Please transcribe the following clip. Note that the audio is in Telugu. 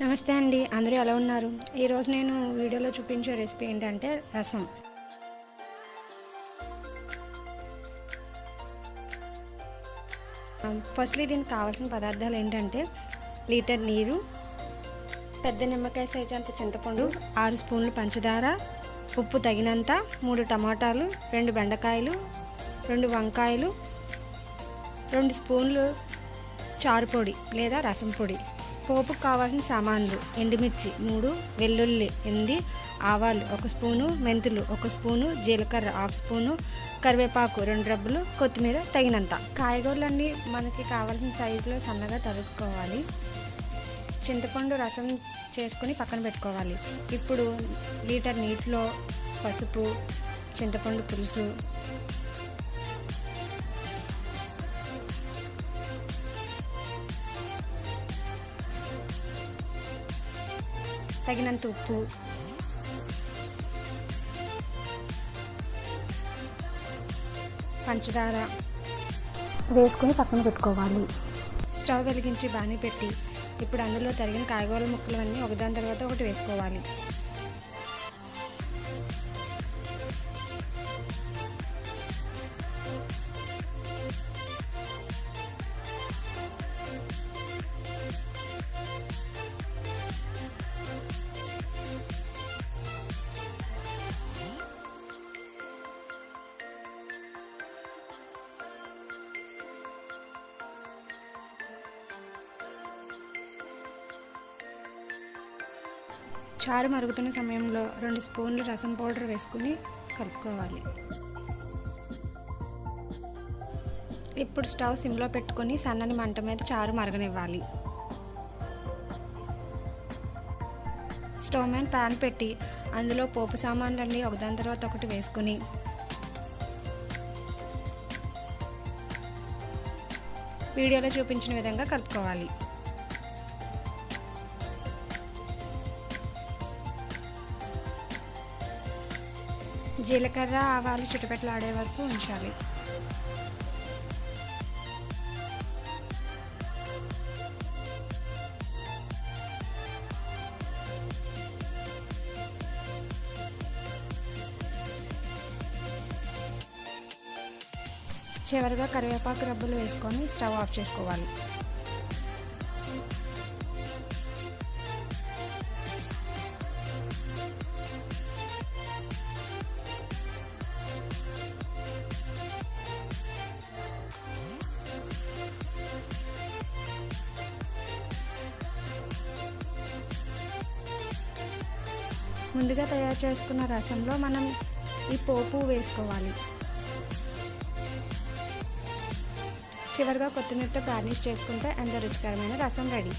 నమస్తే అండి, అందరూ ఎలా ఉన్నారు? ఈరోజు నేను వీడియోలో చూపించే రెసిపీ ఏంటంటే రసం. ఫస్ట్లీ దీనికి కావాల్సిన పదార్థాలు ఏంటంటే లీటర్ నీరు, పెద్ద నిమ్మకాయ సైజు అంత చింతపండు, 6 స్పూన్లు పంచదార, ఉప్పు తగినంత, 3 టమాటాలు, 2 బెండకాయలు, 2 వంకాయలు, 2 స్పూన్లు చారు పొడి లేదా రసం పొడి. పోపుకు కావాల్సిన సామాన్లు: ఎండుమిర్చి 3, వెల్లుల్లి 8, ఆవాలు 1 స్పూను, మెంతులు 1 స్పూను, జీలకర్ర 1/2 స్పూను, కరివేపాకు 2 రబ్బలు, కొత్తిమీర తగినంత. కాయగూరలన్నీ మనకి కావాల్సిన సైజులో సన్నగా తరుక్కోవాలి. చింతపండు రసం చేసుకుని పక్కన పెట్టుకోవాలి. ఇప్పుడు లీటర్ నీటిలో పసుపు, చింతపండు పులుసు, తగినంత ఉప్పు, పంచదార వేసుకొని పక్కన పెట్టుకోవాలి. స్టవ్ వెలిగించి బాణీ పెట్టి ఇప్పుడు అందులో తరిగిన కాయగూరల ముక్కలన్నీ ఒకదాని తర్వాత ఒకటి వేసుకోవాలి. చారు మరుగుతున్న సమయంలో 2 స్పూన్లు రసం పౌడర్ వేసుకుని కలుపుకోవాలి. ఇప్పుడు స్టవ్ సిమ్లో పెట్టుకొని సన్నని మంట మీద చారు మరగనివ్వాలి. స్టవ్ మీద ప్యాన్ పెట్టి అందులో పోపు సామాన్లన్నీ ఒకదాని తర్వాత ఒకటి వేసుకుని వీడియోలో చూపించిన విధంగా కలుపుకోవాలి. జీలకర్ర, ఆవాలు చిటపెటలాడే వరకు ఉంచాలి. చివరిగా కరివేపాకు రబ్బలు వేసుకొని స్టవ్ ఆఫ్ చేసుకోవాలి. ముందుగా తయారు చేసుకున్న రసంలో మనం ఈ పోపు వేసుకోవాలి. చివరిగా కొత్తిమీరతో గార్నిష్ చేసుకుంటే ఎంతో రుచికరమైన రసం రెడీ.